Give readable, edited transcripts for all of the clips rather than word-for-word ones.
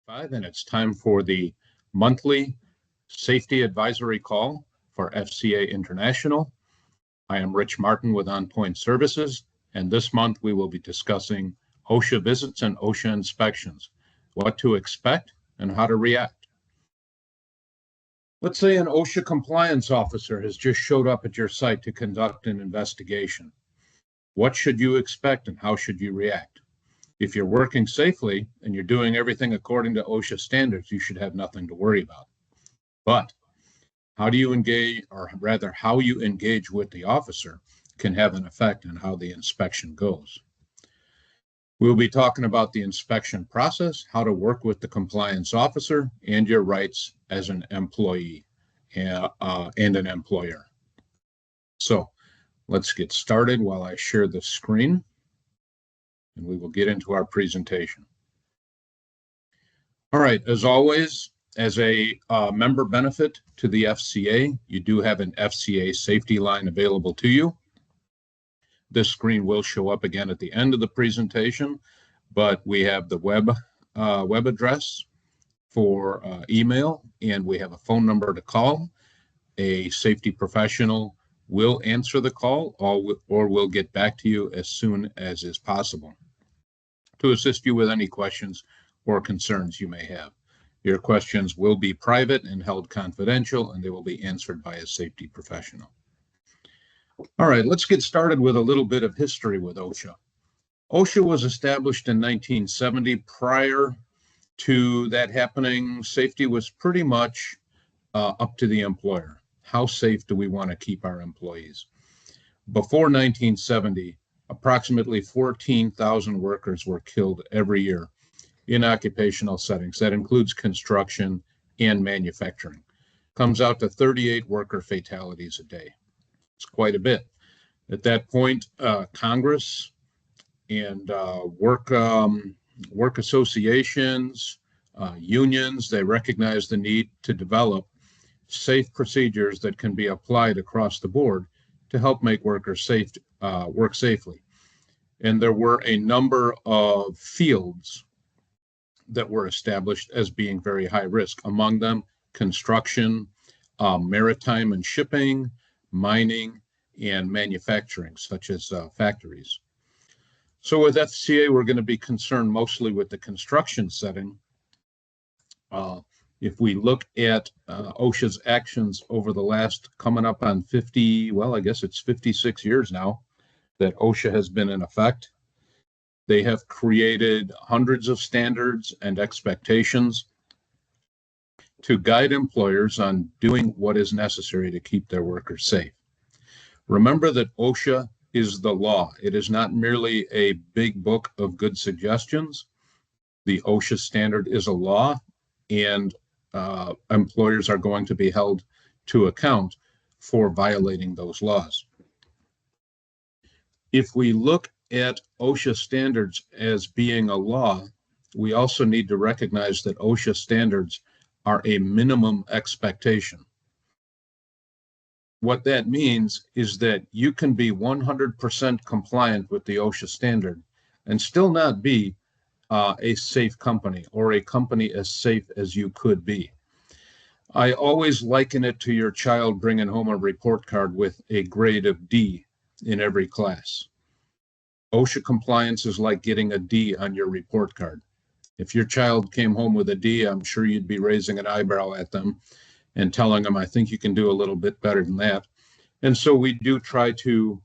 And it's time for the monthly safety advisory call for FCA International. I am Rich Martin with On Point Services, and this month we will be discussing OSHA visits and OSHA inspections, what to expect and how to react. Let's say an OSHA compliance officer has just showed up at your site to conduct an investigation. What should you expect and how should you react? If you're working safely and you're doing everything according to OSHA standards, you should have nothing to worry about. But how do you engage, or rather how you engage with the officer, can have an effect on how the inspection goes. We'll be talking about the inspection process, how to work with the compliance officer, and your rights as an employee and an employer. So let's get started while I share the screen, and we will get into our presentation. All right, as always, as a member benefit to the FCA, you do have an FCA safety line available to you. This screen will show up again at the end of the presentation, but we have the web address for email, and we have a phone number to call. A safety professional will answer the call or will get back to you as soon as is possible to assist you with any questions or concerns you may have. Your questions will be private and held confidential, and they will be answered by a safety professional. All right, let's get started with a little bit of history with OSHA. OSHA was established in 1970. Prior to that happening, safety was pretty much up to the employer. How safe do we want to keep our employees? Before 1970, approximately 14,000 workers were killed every year in occupational settings. That includes construction and manufacturing. Comes out to 38 worker fatalities a day. It's quite a bit. At that point, Congress and work associations, unions, they recognized the need to develop safe procedures that can be applied across the board to help make workers safe, work safely. And there were a number of fields that were established as being very high risk. Among them, construction, maritime and shipping, mining, and manufacturing, such as factories. So with FCA, we're going to be concerned mostly with the construction setting. If we look at OSHA's actions over the last, coming up on 50, well, I guess it's 56 years now that OSHA has been in effect. They have created hundreds of standards and expectations to guide employers on doing what is necessary to keep their workers safe. Remember that OSHA is the law. It is not merely a big book of good suggestions. The OSHA standard is a law, and employers are going to be held to account for violating those laws. If we look at OSHA standards as being a law, we also need to recognize that OSHA standards are a minimum expectation. What that means is that you can be 100% compliant with the OSHA standard and still not be a safe company or a company as safe as you could be. I always liken it to your child bringing home a report card with a grade of D in every class. OSHA compliance is like getting a D on your report card. If your child came home with a D, I'm sure you'd be raising an eyebrow at them and telling them, I think you can do a little bit better than that. And so we do try to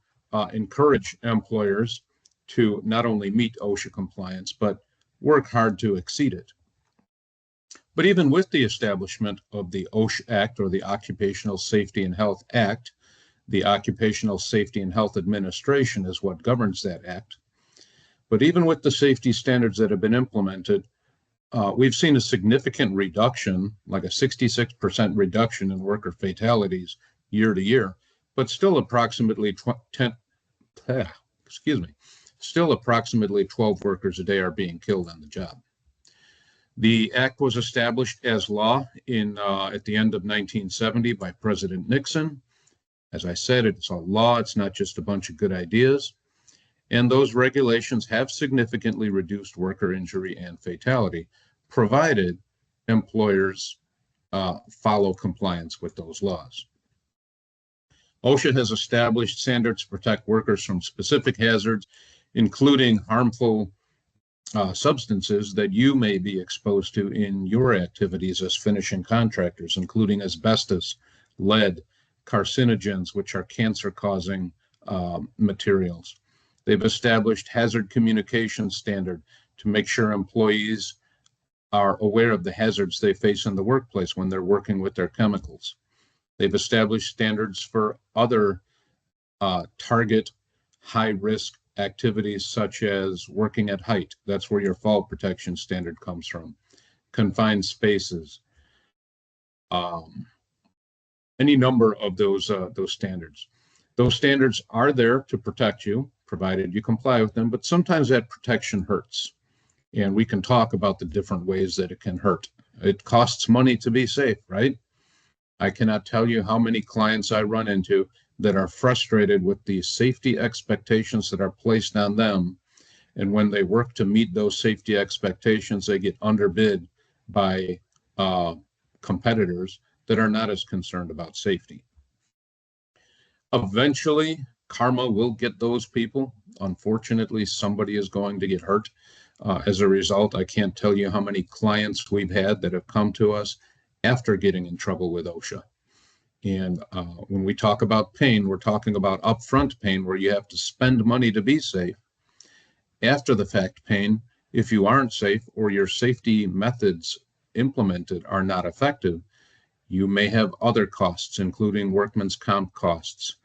encourage employers to not only meet OSHA compliance, but work hard to exceed it. But even with the establishment of the OSHA Act, or the Occupational Safety and Health Act, the Occupational Safety and Health Administration is what governs that act. But even with the safety standards that have been implemented, we've seen a significant reduction, like a 66% reduction in worker fatalities year to year, but still approximately 12 workers a day are being killed on the job. The act was established as law at the end of 1970 by President Nixon. As I said, it's a law. It's not just a bunch of good ideas. And those regulations have significantly reduced worker injury and fatality, provided employers follow compliance with those laws. OSHA has established standards to protect workers from specific hazards, including harmful substances that you may be exposed to in your activities as finishing contractors, including asbestos, lead, carcinogens, which are cancer-causing materials. They've established hazard communication standard to make sure employees are aware of the hazards they face in the workplace when they're working with their chemicals. They've established standards for other target high-risk activities such as working at height. That's where your fall protection standard comes from. Confined spaces, any number of those standards. Those standards are there to protect you, provided you comply with them, but sometimes that protection hurts. And we can talk about the different ways that it can hurt. It costs money to be safe, right? I cannot tell you how many clients I run into that are frustrated with the safety expectations that are placed on them. And when they work to meet those safety expectations, they get underbid by competitors that are not as concerned about safety. Eventually, karma will get those people. Unfortunately, somebody is going to get hurt. As a result, I can't tell you how many clients we've had that have come to us after getting in trouble with OSHA. And when we talk about pain, we're talking about upfront pain where you have to spend money to be safe. After the fact pain, if you aren't safe or your safety methods implemented are not effective, you may have other costs, including workman's comp costs.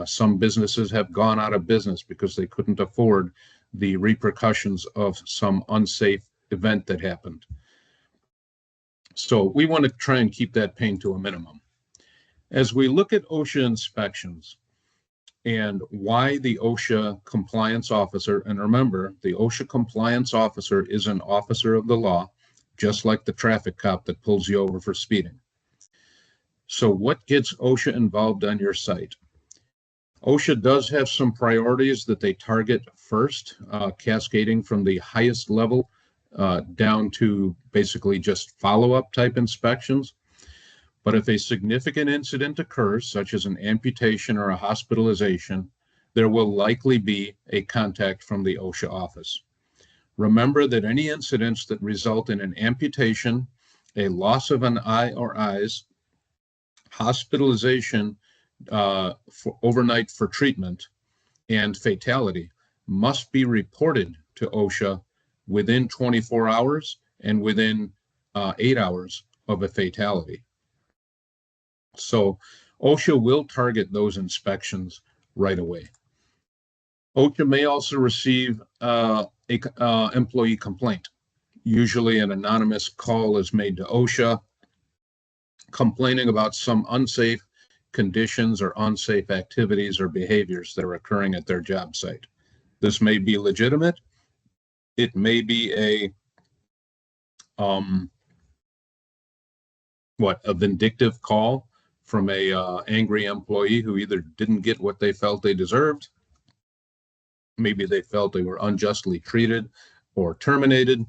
Some businesses have gone out of business because they couldn't afford the repercussions of some unsafe event that happened. So we want to try and keep that pain to a minimum. As we look at OSHA inspections and why the OSHA compliance officer, and remember, the OSHA compliance officer is an officer of the law, just like the traffic cop that pulls you over for speeding. So what gets OSHA involved on your site? OSHA does have some priorities that they target first, cascading from the highest level down to basically just follow-up type inspections. But if a significant incident occurs, such as an amputation or a hospitalization, there will likely be a contact from the OSHA office. Remember that any incidents that result in an amputation, a loss of an eye or eyes, hospitalization for overnight for treatment, and fatality must be reported to OSHA within 24 hours and within 8 hours of a fatality. So OSHA will target those inspections right away. OSHA may also receive an employee complaint. Usually an anonymous call is made to OSHA complaining about some unsafe conditions or unsafe activities or behaviors that are occurring at their job site. This may be legitimate. It may be a vindictive call from a angry employee who either didn't get what they felt they deserved. Maybe they felt they were unjustly treated or terminated.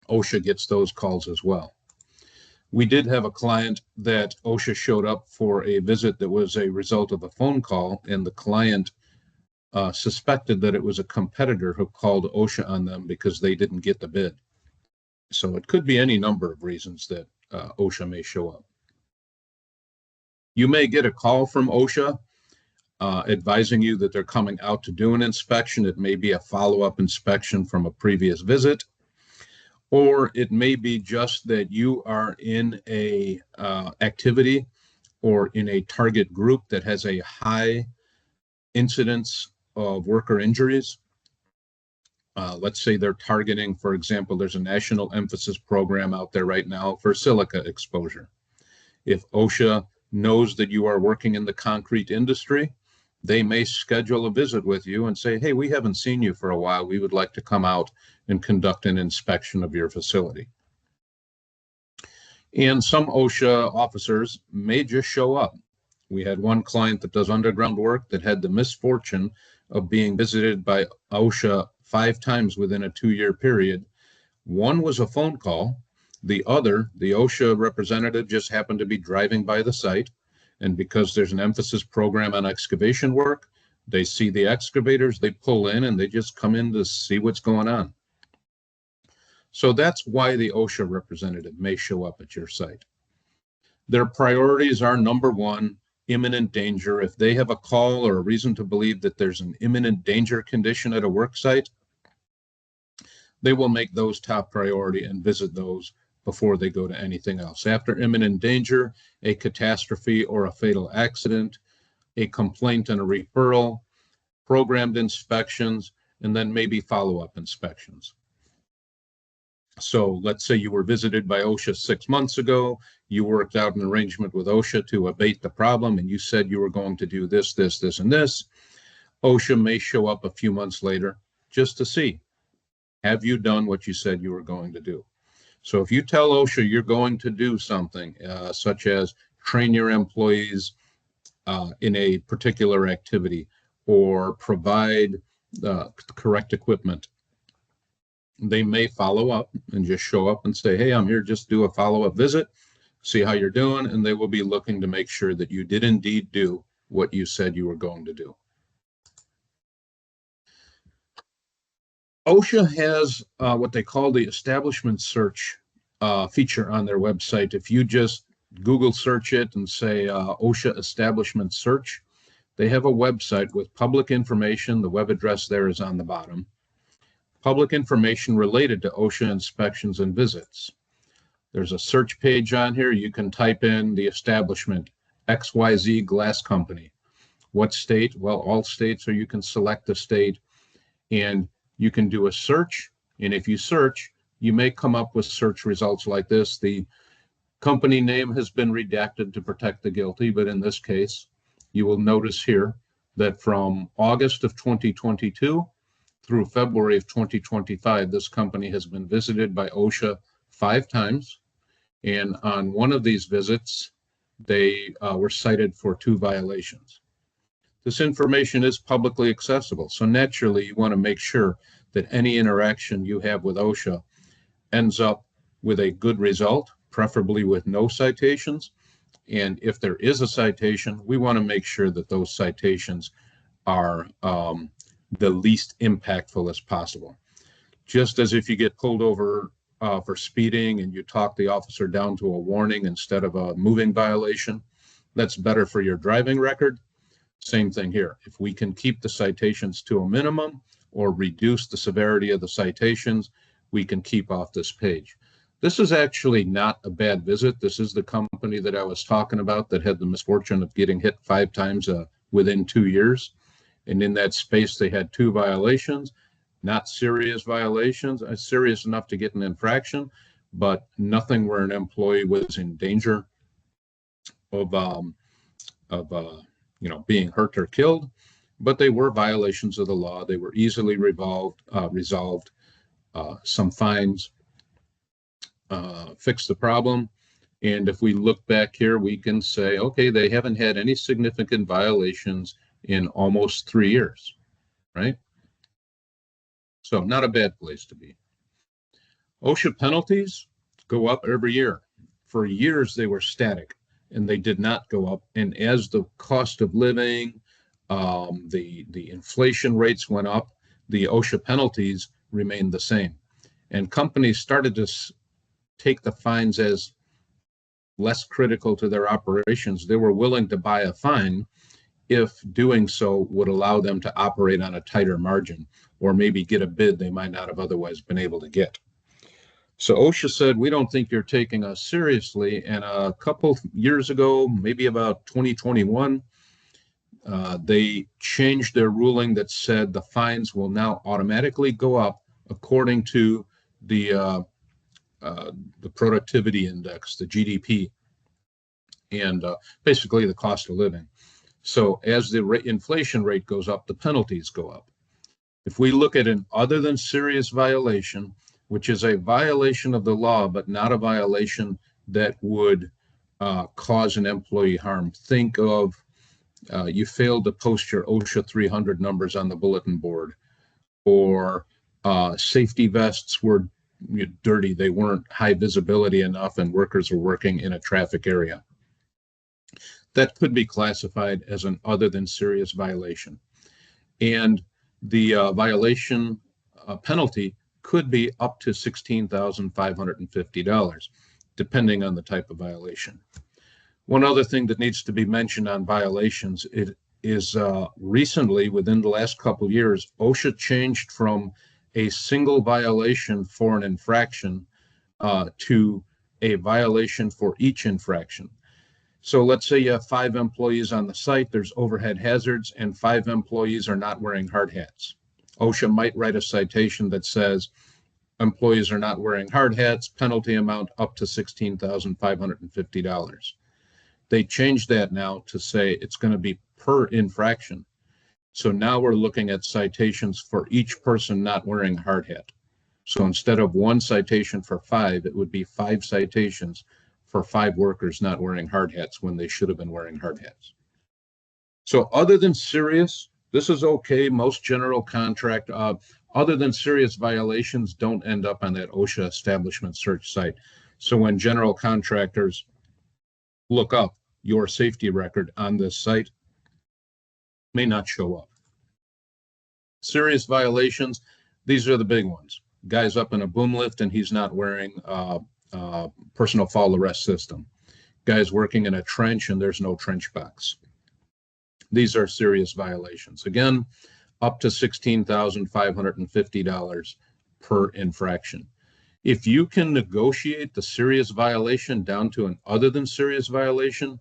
OSHA gets those calls as well. We did have a client that OSHA showed up for a visit that was a result of a phone call, and the client suspected that it was a competitor who called OSHA on them because they didn't get the bid. So it could be any number of reasons that OSHA may show up. You may get a call from OSHA advising you that they're coming out to do an inspection. It may be a follow-up inspection from a previous visit, or it may be just that you are in a activity or in a target group that has a high incidence of worker injuries. Let's say they're targeting, for example, there's a national emphasis program out there right now for silica exposure. If OSHA knows that you are working in the concrete industry, they may schedule a visit with you and say, hey, we haven't seen you for a while. We would like to come out and conduct an inspection of your facility. And some OSHA officers may just show up. We had one client that does underground work that had the misfortune of being visited by OSHA 5 times within a 2-year period. One was a phone call. The other, the OSHA representative, just happened to be driving by the site. And because there's an emphasis program on excavation work, they see the excavators, they pull in, and they just come in to see what's going on. So that's why the OSHA representative may show up at your site. Their priorities are, number one, imminent danger. If they have a call or a reason to believe that there's an imminent danger condition at a work site, they will make those top priority and visit those before they go to anything else. After imminent danger, a catastrophe or a fatal accident, a complaint and a referral, programmed inspections, and then maybe follow-up inspections. So let's say you were visited by OSHA 6 months ago, you worked out an arrangement with OSHA to abate the problem, and you said you were going to do this, this, this, and this. OSHA may show up a few months later just to see, have you done what you said you were going to do? So if you tell OSHA you're going to do something, such as train your employees in a particular activity or provide correct equipment, they may follow up and just show up and say, hey, I'm here just do a follow-up visit, see how you're doing, and they will be looking to make sure that you did indeed do what you said you were going to do. OSHA has what they call the establishment search feature on their website. If you just Google search it and say OSHA establishment search, they have a website with public information. The web address there is on the bottom. Public information related to OSHA inspections and visits. There's a search page on here. You can type in the establishment, XYZ Glass Company. What state? Well, all states, or you can select the state, and you can do a search. And if you search, you may come up with search results like this. The company name has been redacted to protect the guilty, but in this case, you will notice here that from August of 2022 through February of 2025, this company has been visited by OSHA 5 times. And on one of these visits, they were cited for 2 violations. This information is publicly accessible. So naturally, you want to make sure that any interaction you have with OSHA ends up with a good result, preferably with no citations. And if there is a citation, we want to make sure that those citations are the least impactful as possible. Just as if you get pulled over for speeding and you talk the officer down to a warning instead of a moving violation, that's better for your driving record. Same thing here. If we can keep the citations to a minimum or reduce the severity of the citations, we can keep off this page. This is actually not a bad visit. This is the company that I was talking about that had the misfortune of getting hit 5 times within 2 years. And in that space, they had 2 violations, not serious violations, serious enough to get an infraction, but nothing where an employee was in danger of being hurt or killed. But they were violations of the law. They were easily resolved. Some fines fixed the problem. And if we look back here, we can say, okay, they haven't had any significant violations in almost 3 years, right? So not a bad place to be. OSHA penalties go up every year. For years, they were static and they did not go up. And as the cost of living, the inflation rates went up, the OSHA penalties remained the same. And companies started to take the fines as less critical to their operations. They were willing to buy a fine if doing so would allow them to operate on a tighter margin or maybe get a bid they might not have otherwise been able to get. So OSHA said, we don't think you're taking us seriously. And a couple years ago, maybe about 2021, they changed their ruling that said the fines will now automatically go up according to the productivity index, the GDP, and basically the cost of living. So as the inflation rate goes up, the penalties go up. If we look at an other than serious violation, which is a violation of the law, but not a violation that would cause an employee harm. Think of you failed to post your OSHA 300 numbers on the bulletin board, or safety vests were dirty. They weren't high visibility enough and workers were working in a traffic area. That could be classified as an other than serious violation. And the violation penalty could be up to $16,550, depending on the type of violation. One other thing that needs to be mentioned on violations is recently, within the last couple of years, OSHA changed from a single violation for an infraction to a violation for each infraction. So let's say you have 5 employees on the site, there's overhead hazards, and 5 employees are not wearing hard hats. OSHA might write a citation that says employees are not wearing hard hats, penalty amount up to $16,550. They changed that now to say it's going to be per infraction. So now we're looking at citations for each person not wearing a hard hat. So instead of 1 citation for 5, it would be 5 citations for 5 workers not wearing hard hats when they should have been wearing hard hats. So other than serious, this is okay. Most general contract, other than serious violations, don't end up on that OSHA establishment search site. So when general contractors look up your safety record on this site, may not show up. Serious violations, these are the big ones. Guy's up in a boom lift and he's not wearing personal fall arrest system. Guy's working in a trench and there's no trench box. These are serious violations. Again, up to $16,550 per infraction. If you can negotiate the serious violation down to an other than serious violation,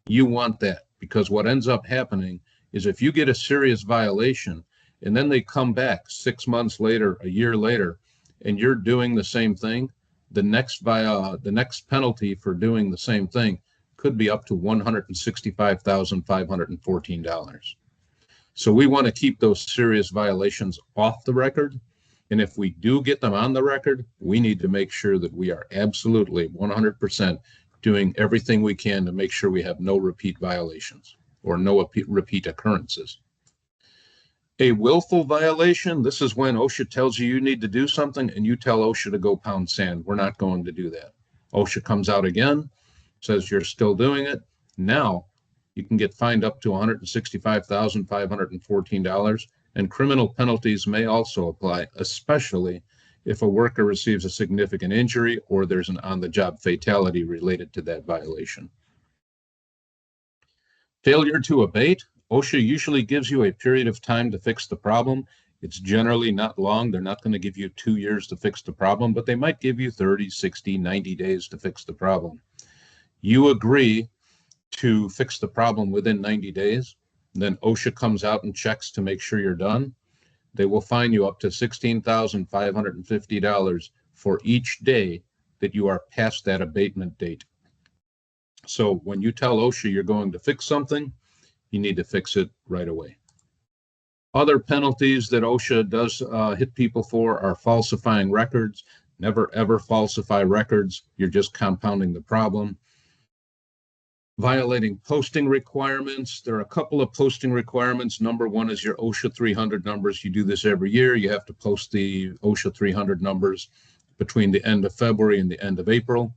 you want that, because what ends up happening is if you get a serious violation and then they come back 6 months later, a year later, and you're doing the same thing, the next penalty for doing the same thing could be up to $165,514. So we want to keep those serious violations off the record. And if we do get them on the record, we need to make sure that we are absolutely 100% doing everything we can to make sure we have no repeat violations or no repeat occurrences. A willful violation, this is when OSHA tells you need to do something and you tell OSHA to go pound sand. We're not going to do that. OSHA comes out again, says you're still doing it. Now you can get fined up to $165,514, and criminal penalties may also apply, especially if a worker receives a significant injury or there's an on-the-job fatality related to that violation. Failure to abate. OSHA usually gives you a period of time to fix the problem. It's generally not long. They're not going to give you 2 years to fix the problem, but they might give you 30, 60, 90 days to fix the problem. You agree to fix the problem within 90 days, then OSHA comes out and checks to make sure you're done. They will fine you up to $16,550 for each day that you are past that abatement date. So when you tell OSHA you're going to fix something, you need to fix it right away. Other penalties that OSHA does hit people for are falsifying records. Never ever falsify records. You're just compounding the problem. Violating posting requirements. There are a couple of posting requirements. Number one is your OSHA 300 numbers. You do this every year. You have to post the OSHA 300 numbers between the end of February and the end of April.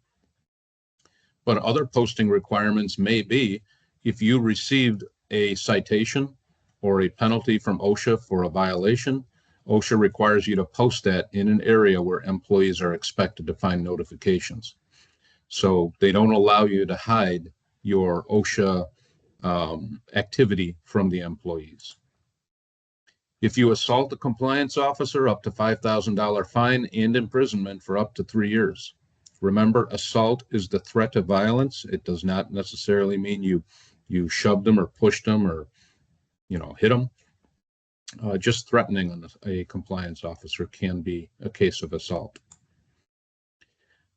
But other posting requirements may be if you received a citation or a penalty from OSHA for a violation, OSHA requires you to post that in an area where employees are expected to find notifications. So they don't allow you to hide your OSHA activity from the employees. If you assault a compliance officer, up to $5,000 fine and imprisonment for up to 3 years. Remember, assault is the threat of violence. It does not necessarily mean you shoved them or pushed them or hit them. Just threatening a compliance officer can be a case of assault.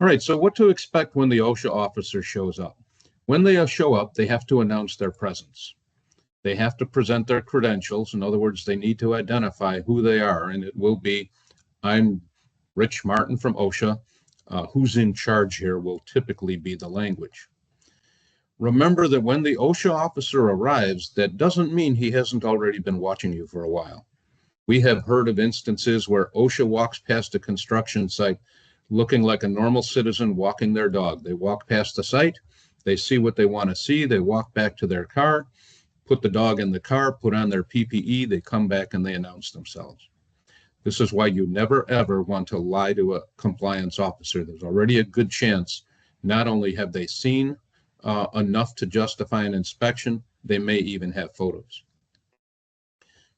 All right, so what to expect when the OSHA officer shows up? When they show up, they have to announce their presence. They have to present their credentials. In other words, they need to identify who they are, and it will be, I'm Rich Martin from OSHA. Who's in charge here will typically be the language. Remember that when the OSHA officer arrives, that doesn't mean he hasn't already been watching you for a while. We have heard of instances where OSHA walks past a construction site looking like a normal citizen walking their dog. They walk past the site, they see what they want to see, they walk back to their car, put the dog in the car, put on their PPE, they come back and they announce themselves. This is why you never, ever want to lie to a compliance officer. There's already a good chance not only have they seen enough to justify an inspection, they may even have photos.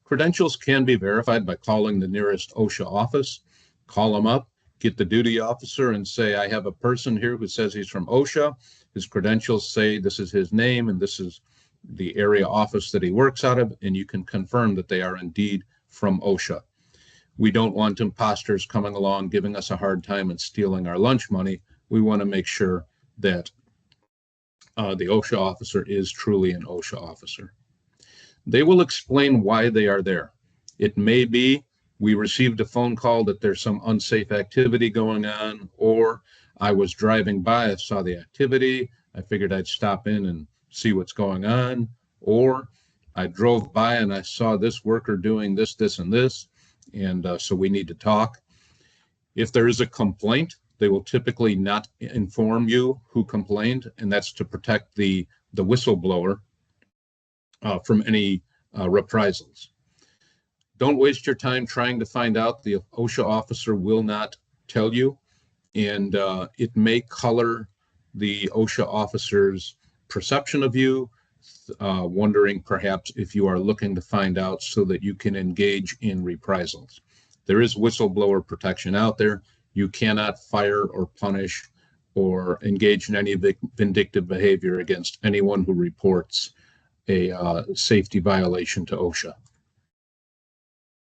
Credentials can be verified by calling the nearest OSHA office. Call them up, get the duty officer and say, I have a person here who says he's from OSHA. His credentials say this is his name and this is the area office that he works out of, and you can confirm that they are indeed from OSHA. We don't want imposters coming along, giving us a hard time and stealing our lunch money. We want to make sure that the OSHA officer is truly an OSHA officer. They will explain why they are there. It may be we received a phone call that there's some unsafe activity going on, or I was driving by, I saw the activity, I figured I'd stop in and see what's going on, or I drove by and I saw this worker doing this, this, and this, and so we need to talk. If there is a complaint, they will typically not inform you who complained, and that's to protect the whistleblower from any reprisals. Don't waste your time trying to find out. The OSHA officer will not tell you, and it may color the OSHA officer's perception of you, wondering perhaps if you are looking to find out so that you can engage in reprisals. There is whistleblower protection out there. You cannot fire or punish or engage in any vindictive behavior against anyone who reports a safety violation to OSHA.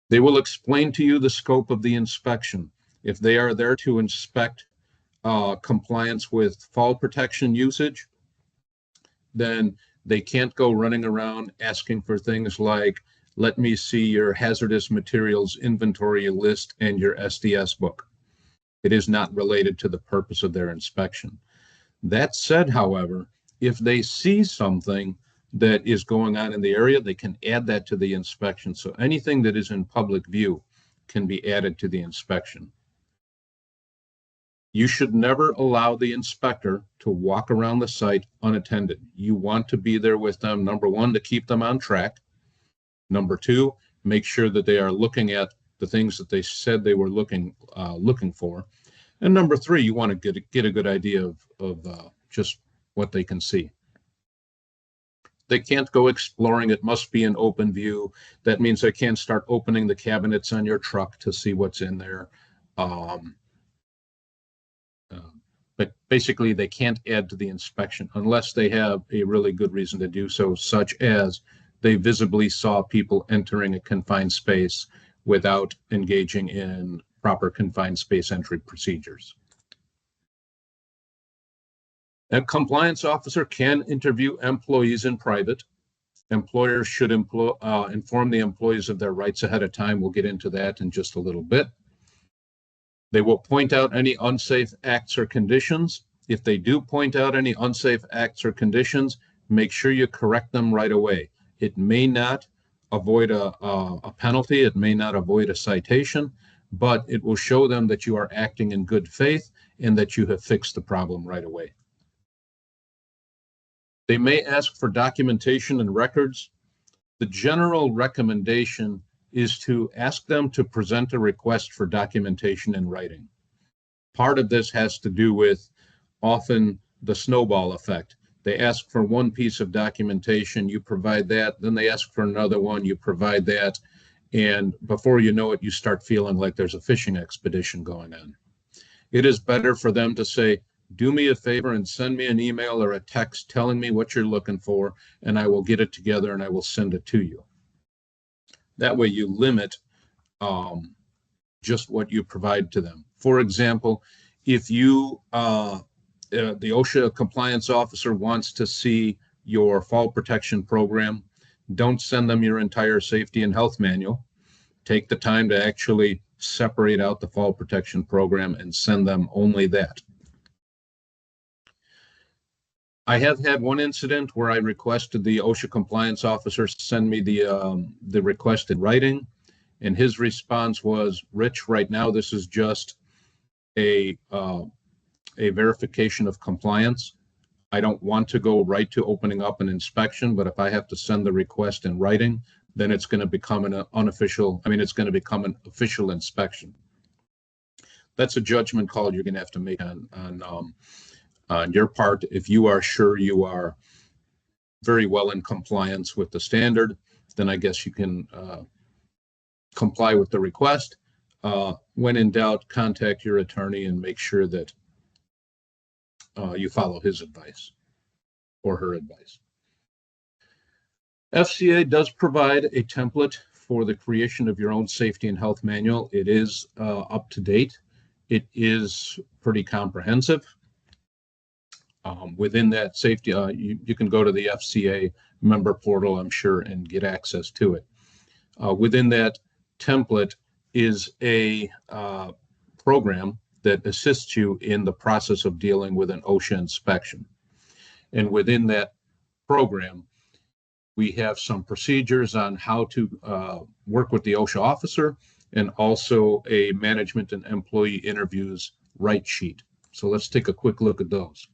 They will explain to you the scope of the inspection. If they are there to inspect compliance with fall protection usage, then they can't go running around asking for things like, let me see your hazardous materials inventory list and your SDS book. It is not related to the purpose of their inspection. That said, however, if they see something that is going on in the area, they can add that to the inspection. So anything that is in public view can be added to the inspection. You should never allow the inspector to walk around the site unattended. You want to be there with them, number one, to keep them on track. Number two, make sure that they are looking at the things that they said they were looking for. And number three, you want to get a good idea of just what they can see. They can't go exploring. It must be an open view. That means they can't start opening the cabinets on your truck to see what's in there. But basically, they can't add to the inspection unless they have a really good reason to do so, such as they visibly saw people entering a confined space without engaging in proper confined space entry procedures. A compliance officer can interview employees in private. Employers should inform the employees of their rights ahead of time. We'll get into that in just a little bit. They will point out any unsafe acts or conditions. If they do point out any unsafe acts or conditions, make sure you correct them right away. It may not avoid a penalty, it may not avoid a citation, but it will show them that you are acting in good faith and that you have fixed the problem right away. They may ask for documentation and records. The general recommendation is to ask them to present a request for documentation in writing. Part of this has to do with often the snowball effect. They ask for one piece of documentation, you provide that, then they ask for another one, you provide that, and before you know it, you start feeling like there's a fishing expedition going on. It is better for them to say, do me a favor and send me an email or a text telling me what you're looking for, and I will get it together and I will send it to you. That way you limit just what you provide to them. For example, if you, the OSHA compliance officer wants to see your fall protection program, don't send them your entire safety and health manual. Take the time to actually separate out the fall protection program and send them only that. I have had one incident where I requested the OSHA compliance officer send me the request in writing, and his response was, Rich, right now this is just a verification of compliance. I don't want to go right to opening up an inspection, but if I have to send the request in writing, then it's going to become an unofficial, it's going to become an official inspection. That's a judgment call you're going to have to make on your part. If you are sure you are very well in compliance with the standard, then I guess you can comply with the request. When in doubt, contact your attorney and make sure that you follow his advice or her advice. FCA does provide a template for the creation of your own safety and health manual. It is up to date. It is pretty comprehensive. Within that safety, you can go to the FCA member portal, I'm sure, and get access to it. Within that template is a program that assists you in the process of dealing with an OSHA inspection. And within that program, we have some procedures on how to work with the OSHA officer, and also a management and employee interviews write sheet. So let's take a quick look at those.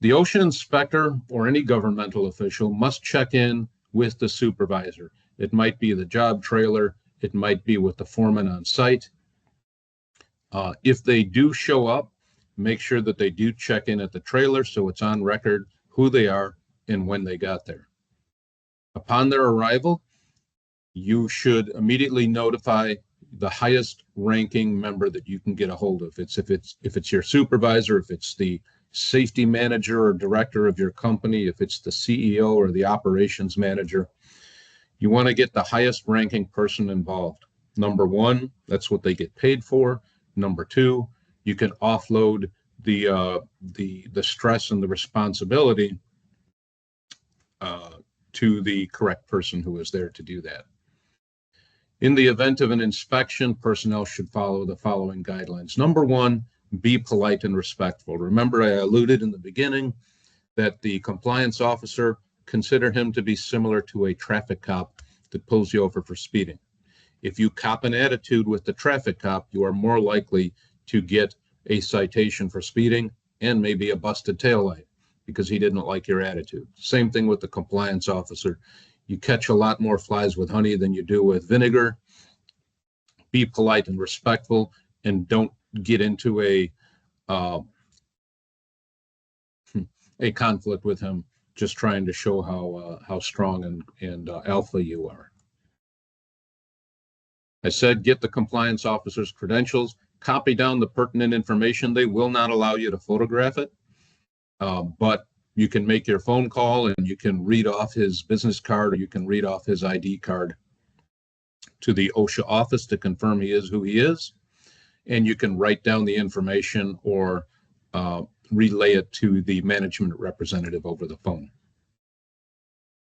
The OSHA inspector or any governmental official must check in with the supervisor. It might be the job trailer, it might be with the foreman on site. If they do show up, make sure that they do check in at the trailer so it's on record who they are and when they got there. Upon their arrival, you should immediately notify the highest ranking member that you can get a hold of. If it's your supervisor, if it's the safety manager or director of your company, if it's the CEO or the operations manager, you want to get the highest ranking person involved. Number one, that's what they get paid for. Number two, you can offload the stress and the responsibility to the correct person who is there to do that. In the event of an inspection, personnel should follow the following guidelines. Number one, be polite and respectful. Remember, I alluded in the beginning that the compliance officer, consider him to be similar to a traffic cop that pulls you over for speeding. If you cop an attitude with the traffic cop, you are more likely to get a citation for speeding and maybe a busted taillight because he didn't like your attitude. Same thing with the compliance officer. You catch a lot more flies with honey than you do with vinegar. Be polite and respectful, and don't get into a conflict with him just trying to show how strong and alpha you are. I said get the compliance officer's credentials, copy down the pertinent information. They will not allow you to photograph it, but you can make your phone call and you can read off his business card, or you can read off his ID card to the OSHA office to confirm he is who he is. And you can write down the information or relay it to the management representative over the phone.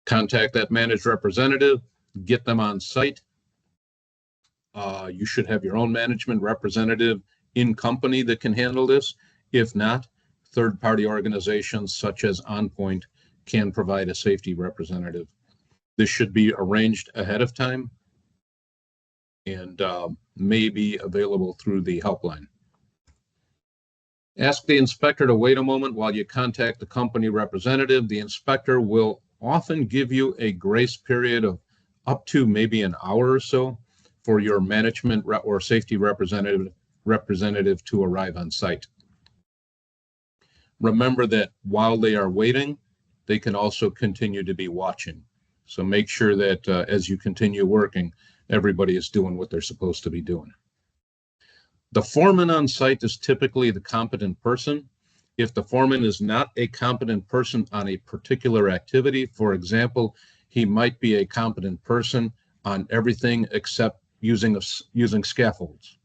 Contact that managed representative, get them on site. You should have your own management representative in company that can handle this. If not, third-party organizations such as OnPoint can provide a safety representative. This should be arranged ahead of time and may be available through the helpline. Ask the inspector to wait a moment while you contact the company representative. The inspector will often give you a grace period of up to maybe an hour or so for your management or safety representative to arrive on site. Remember that while they are waiting, they can also continue to be watching. So make sure that as you continue working, everybody is doing what they're supposed to be doing. The foreman on site is typically the competent person. If the foreman is not a competent person on a particular activity, for example, he might be a competent person on everything except using scaffolds.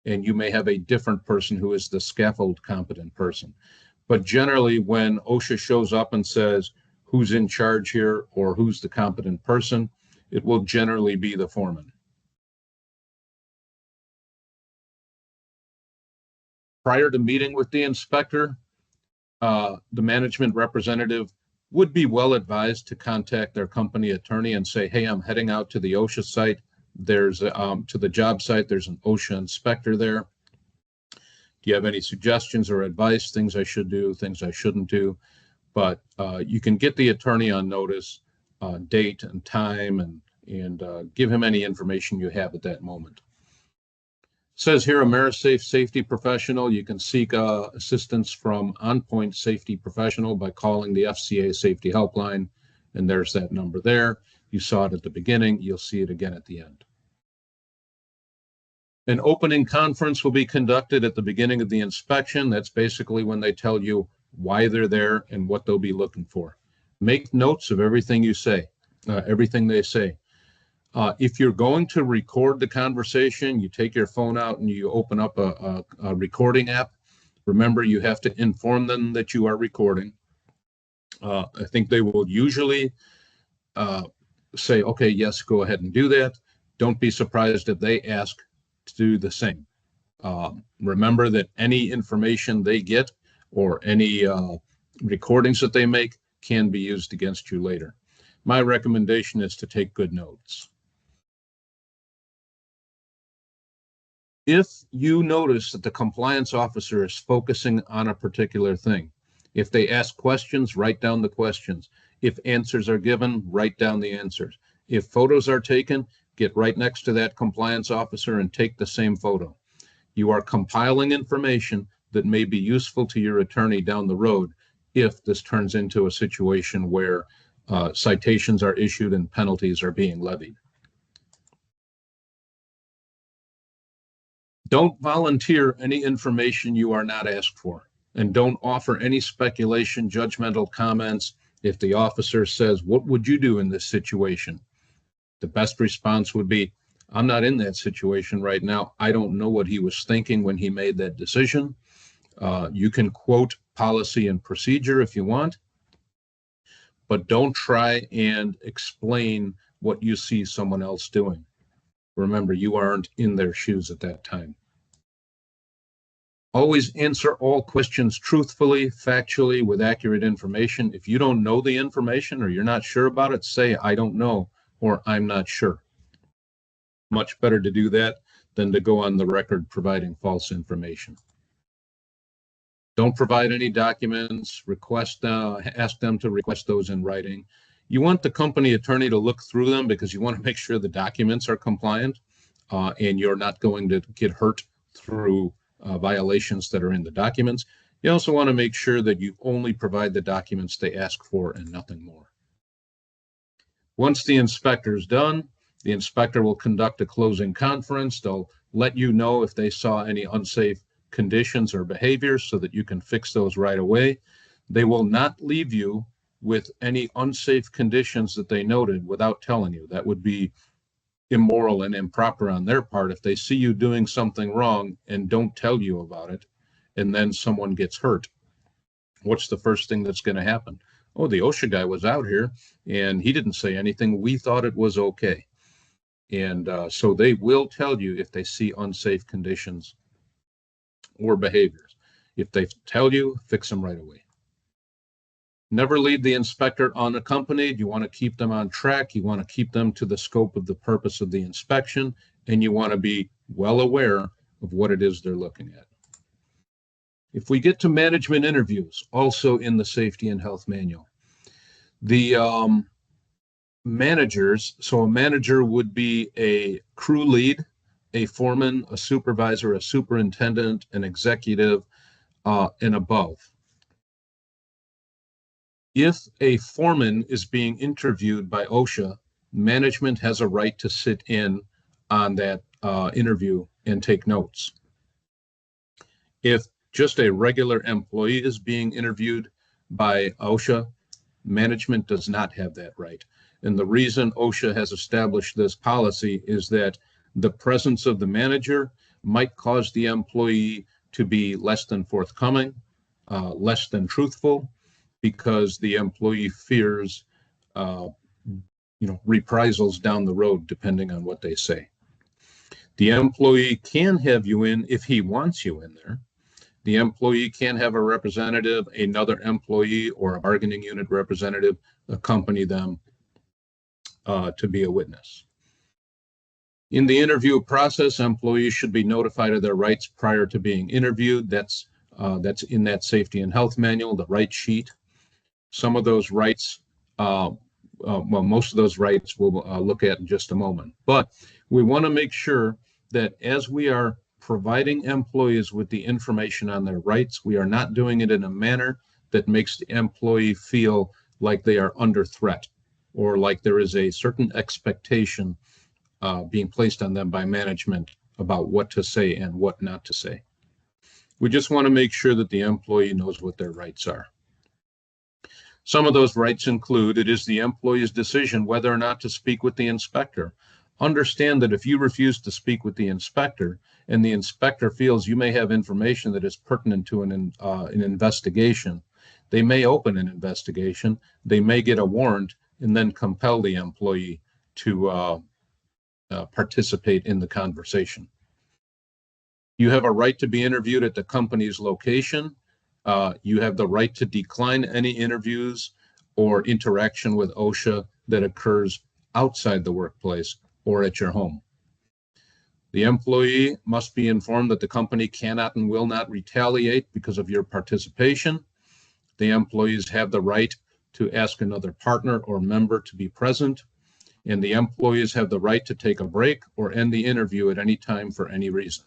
And you may have a different person who is the scaffold competent person. But generally, when OSHA shows up and says who's in charge here or who's the competent person, it will generally be the foreman. Prior to meeting with the inspector, the management representative would be well advised to contact their company attorney and say, hey, I'm heading out to the OSHA site. There's to the job site, there's an OSHA inspector there. you have any suggestions or advice, things I should do, things I shouldn't do? But you can get the attorney on notice, date and time, and give him any information you have at that moment. It says here, AmeriSafe Safety Professional. You can seek assistance from OnPoint Safety Professional by calling the FCA Safety Helpline, and there's that number there. You saw it at the beginning. You'll see it again at the end. An opening conference will be conducted at the beginning of the inspection. That's basically when they tell you why they're there and what they'll be looking for. Make notes of everything you say, everything they say. If you're going to record the conversation, you take your phone out and you open up a recording app. Remember, you have to inform them that you are recording. I think they will usually say, okay, yes, go ahead and do that. Don't be surprised if they ask to do the same. Remember that any information they get or any recordings that they make can be used against you later. My recommendation is to take good notes. If you notice that the compliance officer is focusing on a particular thing, if they ask questions, write down the questions. If answers are given, write down the answers. If photos are taken, get right next to that compliance officer and take the same photo. You are compiling information that may be useful to your attorney down the road if this turns into a situation where citations are issued and penalties are being levied. Don't volunteer any information you are not asked for, and don't offer any speculation, judgmental comments. If the officer says, what would you do in this situation? The best response would be, I'm not in that situation right now. I don't know what he was thinking when he made that decision. You can quote policy and procedure if you want, but don't try and explain what you see someone else doing. Remember, you aren't in their shoes at that time. Always answer all questions truthfully, factually, with accurate information. If you don't know the information or you're not sure about it, say, I don't know, or I'm not sure. Much better to do that than to go on the record providing false information. Don't provide any documents, ask them to request those in writing. You want the company attorney to look through them because you want to make sure the documents are compliant and you're not going to get hurt through violations that are in the documents. You also want to make sure that you only provide the documents they ask for and nothing more. Once the inspector is done, the inspector will conduct a closing conference. They'll let you know if they saw any unsafe conditions or behaviors so that you can fix those right away. They will not leave you with any unsafe conditions that they noted without telling you. That would be immoral and improper on their part if they see you doing something wrong and don't tell you about it, and then someone gets hurt. What's the first thing that's going to happen? Oh, the OSHA guy was out here and he didn't say anything. We thought it was okay. And so they will tell you if they see unsafe conditions or behaviors. If they tell you, fix them right away. Never leave the inspector unaccompanied. You want to keep them on track. You want to keep them to the scope of the purpose of the inspection, and you want to be well aware of what it is they're looking at. If we get to management interviews, also in the safety and health manual, the managers, so a manager would be a crew lead, a foreman, a supervisor, a superintendent, an executive, and above. If a foreman is being interviewed by OSHA, management has a right to sit in on that interview and take notes. If just a regular employee is being interviewed by OSHA, management does not have that right. And the reason OSHA has established this policy is that the presence of the manager might cause the employee to be less than forthcoming, less than truthful, because the employee fears reprisals down the road, depending on what they say. The employee can have you in if he wants you in there. The employee can have a representative, another employee, or a bargaining unit representative accompany them to be a witness. In the interview process, employees should be notified of their rights prior to being interviewed. That's in that safety and health manual, the right sheet. Some of those rights, well, most of those rights we'll look at in just a moment. But we want to make sure that as we are providing employees with the information on their rights, we are not doing it in a manner that makes the employee feel like they are under threat or like there is a certain expectation being placed on them by management about what to say and what not to say. We just want to make sure that the employee knows what their rights are. Some of those rights include, it is the employee's decision whether or not to speak with the inspector. Understand that if you refuse to speak with the inspector and the inspector feels you may have information that is pertinent to an investigation, they may open an investigation, they may get a warrant, and then compel the employee to participate in the conversation. You have a right to be interviewed at the company's location. You have the right to decline any interviews or interaction with OSHA that occurs outside the workplace or at your home. The employee must be informed that the company cannot and will not retaliate because of your participation. The employees have the right to ask another partner or member to be present, and the employees have the right to take a break or end the interview at any time for any reason.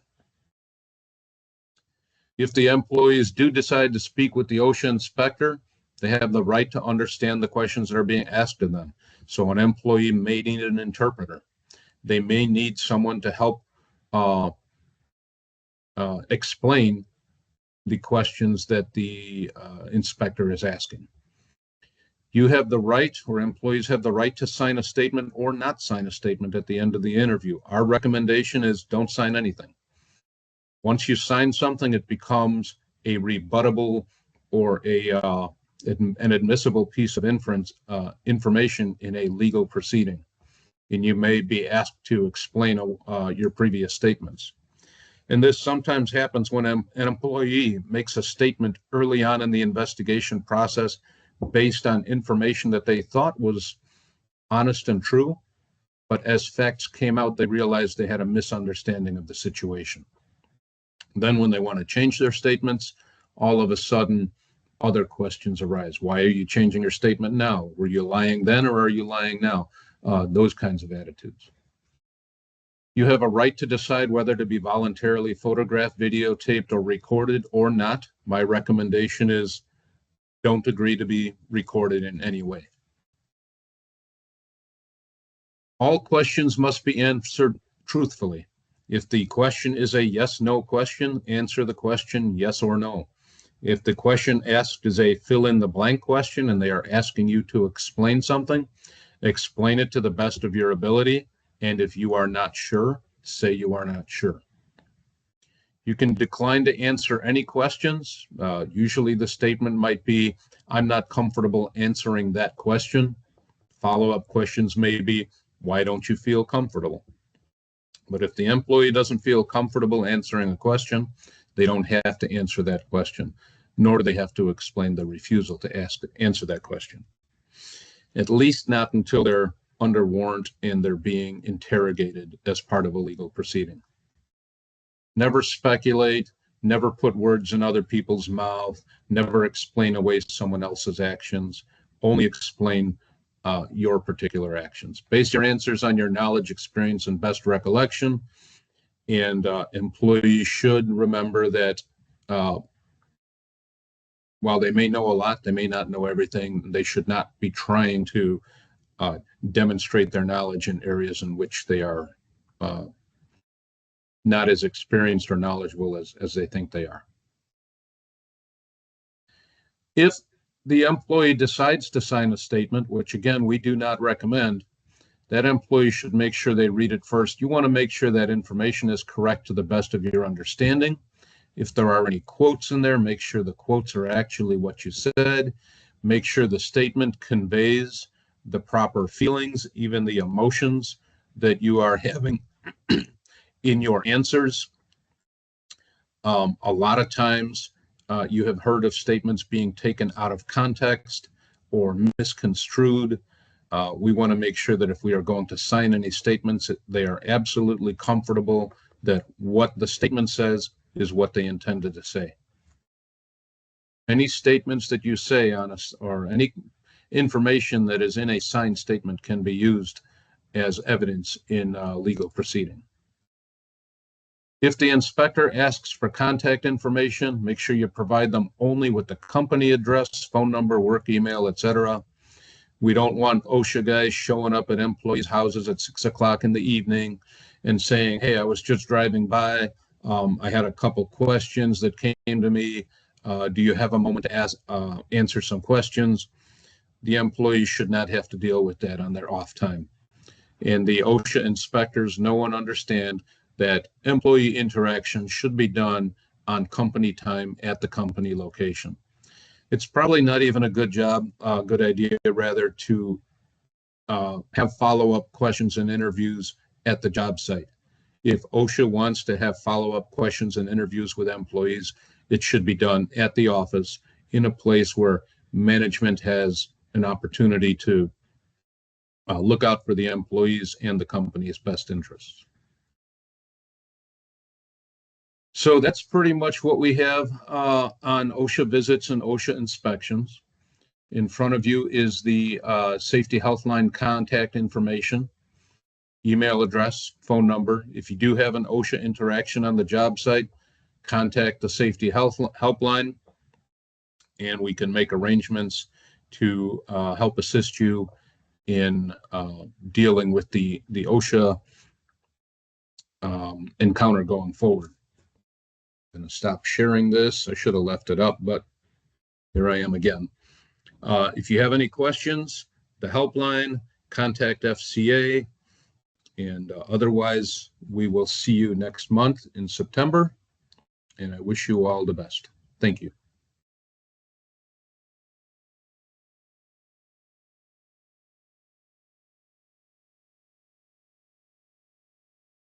If the employees do decide to speak with the OSHA inspector, they have the right to understand the questions that are being asked of them. So an employee may need an interpreter. They may need someone to help explain the questions that the inspector is asking. You have the right, or employees have the right, to sign a statement or not sign a statement at the end of the interview. Our recommendation is don't sign anything. Once you sign something, it becomes a rebuttable or an admissible piece of information in a legal proceeding, and you may be asked to explain your previous statements. And this sometimes happens when an employee makes a statement early on in the investigation process based on information that they thought was honest and true, but as facts came out, they realized they had a misunderstanding of the situation. Then when they want to change their statements, all of a sudden, other questions arise. Why are you changing your statement now? Were you lying then or are you lying now? Those kinds of attitudes. You have a right to decide whether to be voluntarily photographed, videotaped, or recorded or not. My recommendation is don't agree to be recorded in any way. All questions must be answered truthfully. If the question is a yes/no question, answer the question yes or no. If the question asked is a fill-in-the-blank question and they are asking you to explain something, explain it to the best of your ability. And if you are not sure, say you are not sure. You can decline to answer any questions. Usually the statement might be, I'm not comfortable answering that question. Follow-up questions may be, why don't you feel comfortable? But if the employee doesn't feel comfortable answering a question, they don't have to answer that question, nor do they have to explain the refusal to answer that question. At least not until they're under warrant and they're being interrogated as part of a legal proceeding. Never speculate, never put words in other people's mouth, never explain away someone else's actions, only explain your particular actions. Base your answers on your knowledge, experience, and best recollection. And employees should remember that while they may know a lot, they may not know everything. They should not be trying to demonstrate their knowledge in areas in which they are not as experienced or knowledgeable as they think they are. If the employee decides to sign a statement, which again, we do not recommend, that employee should make sure they read it first. You want to make sure that information is correct to the best of your understanding. If there are any quotes in there, make sure the quotes are actually what you said. Make sure the statement conveys the proper feelings, even the emotions that you are having in your answers. A lot of times you have heard of statements being taken out of context or misconstrued. We want to make sure that if we are going to sign any statements, they are absolutely comfortable that what the statement says is what they intended to say. Any statements that you say on us, or any information that is in a signed statement, can be used as evidence in legal proceeding. If the inspector asks for contact information, make sure you provide them only with the company address, phone number, work email, etc. We don't want OSHA guys showing up at employees' houses at 6 o'clock in the evening and saying, hey, I was just driving by. I had a couple questions that came to me. Do you have a moment to answer some questions? The employees should not have to deal with that on their off time. And the OSHA inspectors know and understand that employee interaction should be done on company time at the company location. It's probably not even a good idea rather, to have follow-up questions and interviews at the job site. If OSHA wants to have follow-up questions and interviews with employees, it should be done at the office in a place where management has an opportunity to look out for the employees and the company's best interests. So that's pretty much what we have on OSHA visits and OSHA inspections. In front of you is the Safety Healthline contact information, email address, phone number. If you do have an OSHA interaction on the job site, contact the Safety Helpline, and we can make arrangements to help assist you in dealing with the OSHA encounter going forward. I'm going to stop sharing this. I should have left it up, but here I am again. If you have any questions, the helpline, contact FCA, and otherwise, we will see you next month in September, and I wish you all the best. Thank you.